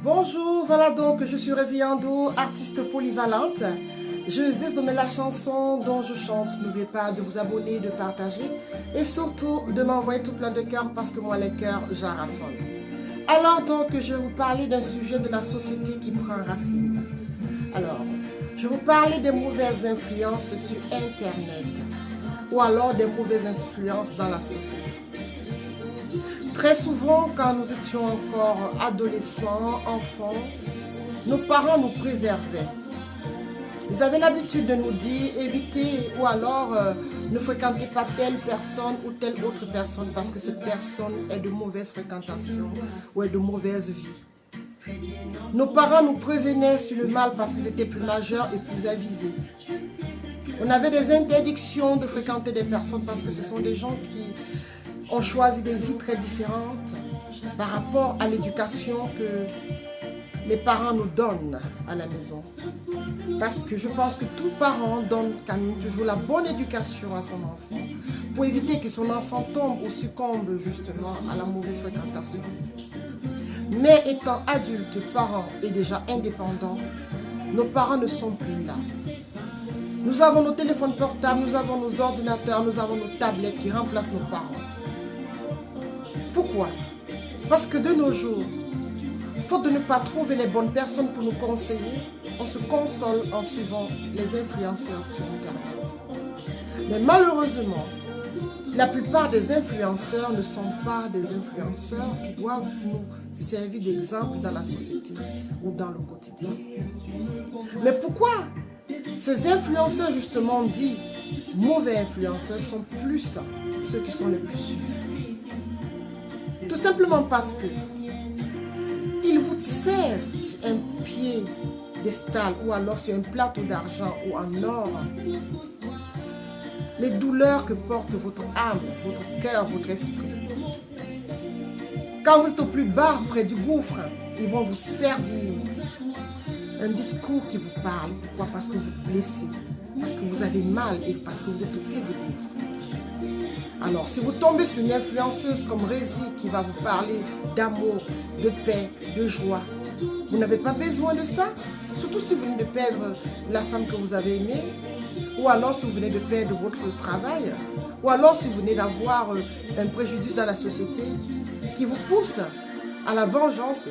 Bonjour, voilà donc, je suis Résiando, artiste polyvalente. Je existe de la chanson dont je chante. N'oubliez pas de vous abonner, de partager et surtout de m'envoyer tout plein de cœurs parce que moi les cœurs, j'en raffole. Alors donc, je vais vous parler d'un sujet de la société qui prend racine. Alors, je vais vous parler des mauvaises influences sur Internet ou alors des mauvaises influences dans la société. Très souvent, quand nous étions encore adolescents, enfants, nos parents nous préservaient. Ils avaient l'habitude de nous dire évitez ou alors ne fréquentez pas telle personne ou telle autre personne parce que cette personne est de mauvaise fréquentation ou est de mauvaise vie. Nos parents nous prévenaient sur le mal parce qu'ils étaient plus majeurs et plus avisés. On avait des interdictions de fréquenter des personnes parce que ce sont des gens qui ont choisi des vies très différentes par rapport à l'éducation que les parents nous donnent à la maison. Parce que je pense que tout parent donne quand même toujours la bonne éducation à son enfant pour éviter que son enfant tombe ou succombe justement à la mauvaise fréquentation. Mais étant adulte, parent et déjà indépendant, nos parents ne sont plus là. Nous avons nos téléphones portables, nous avons nos ordinateurs, nous avons nos tablettes qui remplacent nos parents. Pourquoi? Parce que de nos jours, faute de ne pas trouver les bonnes personnes pour nous conseiller, on se console en suivant les influenceurs sur Internet. Mais malheureusement, la plupart des influenceurs ne sont pas des influenceurs qui doivent nous servir d'exemple dans la société ou dans le quotidien. Mais pourquoi ces influenceurs justement dits mauvais influenceurs sont plus ceux qui sont les plus suivis? Tout simplement parce que ils vous servent sur un piédestal ou alors sur un plateau d'argent ou en or les douleurs que porte votre âme, votre cœur, votre esprit. Quand vous êtes au plus bas, près du gouffre, ils vont vous servir un discours qui vous parle. Pourquoi? Parce que vous êtes blessé, parce que vous avez mal et parce que vous êtes au pied du gouffre. Alors, si vous tombez sur une influenceuse comme Rési qui va vous parler d'amour, de paix, de joie, vous n'avez pas besoin de ça. Surtout si vous venez de perdre la femme que vous avez aimée, ou alors si vous venez de perdre votre travail, ou alors si vous venez d'avoir un préjudice dans la société qui vous pousse à la vengeance.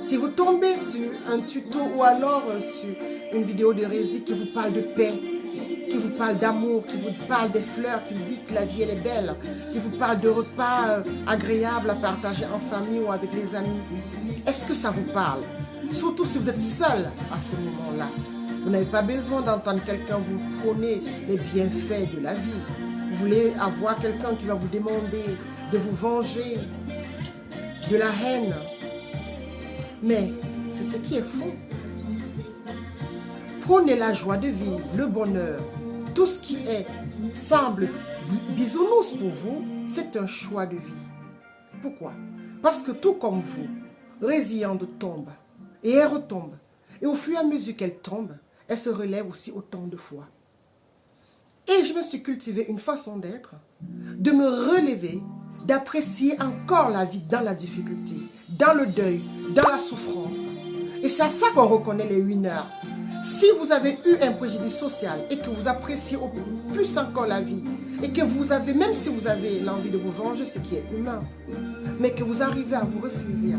Si vous tombez sur un tuto ou alors sur une vidéo de Rési qui vous parle de paix, qui vous parle d'amour, qui vous parle des fleurs, qui vous dit que la vie elle est belle, qui vous parle de repas agréables à partager en famille ou avec les amis, est-ce que ça vous parle? Surtout si vous êtes seul à ce moment-là. Vous n'avez pas besoin d'entendre quelqu'un vous prôner les bienfaits de la vie. Vous voulez avoir quelqu'un qui va vous demander de vous venger de la haine. Mais c'est ce qui est faux. Prenez la joie de vivre, le bonheur, tout ce qui semble bisounours pour vous, c'est un choix de vie. Pourquoi? Parce que tout comme vous, Résiando tombe et elle retombe. Et au fur et à mesure qu'elle tombe, elle se relève aussi autant de fois. Et je me suis cultivé une façon d'être, de me relever, d'apprécier encore la vie dans la difficulté, dans le deuil, dans la souffrance. Et c'est à ça qu'on reconnaît les winners. Si vous avez eu un préjudice social et que vous appréciez au plus encore la vie, et que vous avez, même si vous avez l'envie de vous venger, ce qui est humain, mais que vous arrivez à vous ressaisir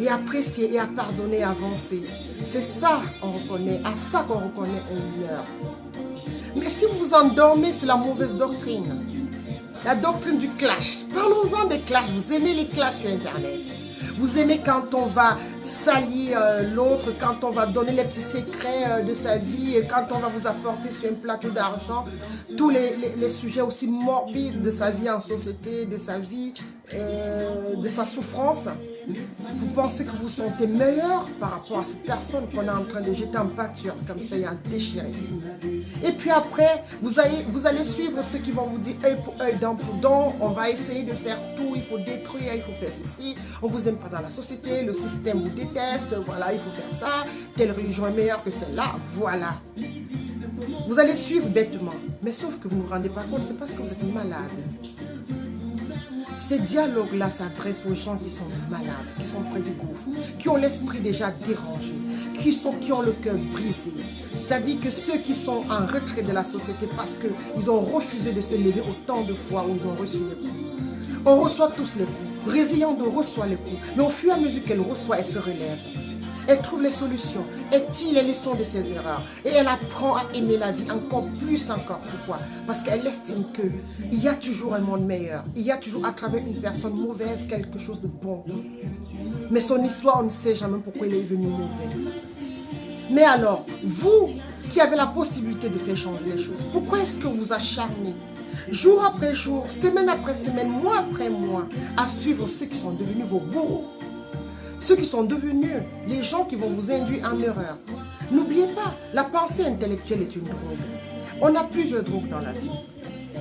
et apprécier et à pardonner et avancer, c'est ça qu'on reconnaît, à ça qu'on reconnaît un winner. Mais si vous vous endormez sur la mauvaise doctrine, la doctrine du clash, parlons-en des clashs, vous aimez les clashs sur Internet. Vous aimez quand on va salir l'autre, quand on va donner les petits secrets de sa vie, et quand on va vous apporter sur un plateau d'argent tous les sujets aussi morbides de sa vie en société, de sa vie, de sa souffrance. Vous pensez que vous vous sentez meilleur par rapport à cette personne qu'on est en train de jeter en pâture, comme ça, il y a un déchiré. Et puis après, vous allez suivre ceux qui vont vous dire œil pour œil, dent pour dent, on va essayer de faire tout, il faut détruire, il faut faire ceci, on vous aime pas dans la société, le système vous déteste, voilà, il faut faire ça, telle religion est meilleure que celle-là, voilà. Vous allez suivre bêtement, mais sauf que vous ne vous rendez pas compte, c'est parce que vous êtes malade. Ces dialogues-là s'adressent aux gens qui sont malades, qui sont près du gouffre, qui ont l'esprit déjà dérangé, qui ont le cœur brisé. C'est-à-dire que ceux qui sont en retrait de la société parce qu'ils ont refusé de se lever autant de fois où ils ont reçu les coups. On reçoit tous les coups. Résiliende reçoit les coups. Mais au fur et à mesure qu'elle reçoit, elle se relève. Elle trouve les solutions, elle tire les leçons de ses erreurs et elle apprend à aimer la vie encore plus encore. Pourquoi? Parce qu'elle estime qu'il y a toujours un monde meilleur. Il y a toujours à travers une personne mauvaise quelque chose de bon. Mais son histoire, on ne sait jamais pourquoi il est venu mauvais. Mais alors, vous qui avez la possibilité de faire changer les choses, pourquoi est-ce que vous acharnez jour après jour, semaine après semaine, mois après mois à suivre ceux qui sont devenus vos bourreaux? Ceux qui sont devenus les gens qui vont vous induire en erreur. N'oubliez pas, la pensée intellectuelle est une drogue. On a plusieurs drogues dans la vie.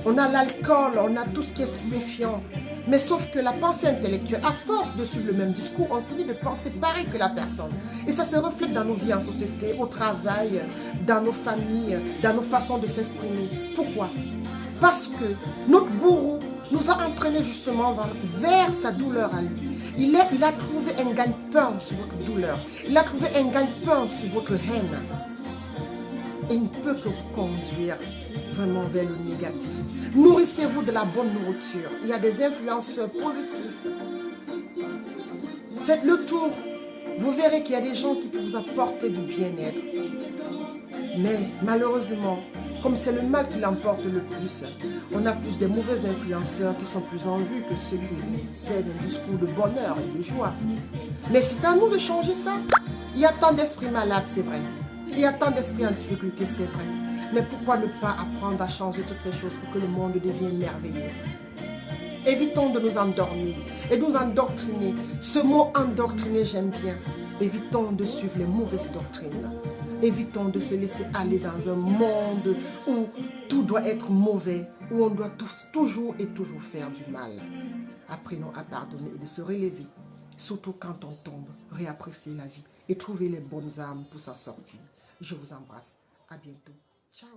On a l'alcool, on a tout ce qui est stupéfiant. Mais sauf que la pensée intellectuelle, à force de suivre le même discours, on finit de penser pareil que la personne. Et ça se reflète dans nos vies en société, au travail, dans nos familles, dans nos façons de s'exprimer. Pourquoi? Parce que notre gourou nous a entraînés justement vers sa douleur à lui. Il a trouvé un gagne-pain sur votre douleur. Il a trouvé un gagne-pain sur votre haine. Et il ne peut que vous conduire vraiment vers le négatif. Nourrissez-vous de la bonne nourriture. Il y a des influenceurs positifs. Faites le tour. Vous verrez qu'il y a des gens qui peuvent vous apporter du bien-être. Mais malheureusement, comme c'est le mal qui l'emporte le plus, on a plus des mauvais influenceurs qui sont plus en vue que ceux qui essaient un discours de bonheur et de joie. Mais c'est à nous de changer ça. Il y a tant d'esprits malades, c'est vrai. Il y a tant d'esprits en difficulté, c'est vrai. Mais pourquoi ne pas apprendre à changer toutes ces choses pour que le monde devienne merveilleux? Évitons de nous endormir et de nous endoctriner. Ce mot endoctriner, j'aime bien. Évitons de suivre les mauvaises doctrines. Évitons de se laisser aller dans un monde où tout doit être mauvais, où on doit toujours faire du mal. Apprenons à pardonner et de se relever, surtout quand on tombe, réapprécier la vie et trouver les bonnes âmes pour s'en sortir. Je vous embrasse. À bientôt. Ciao.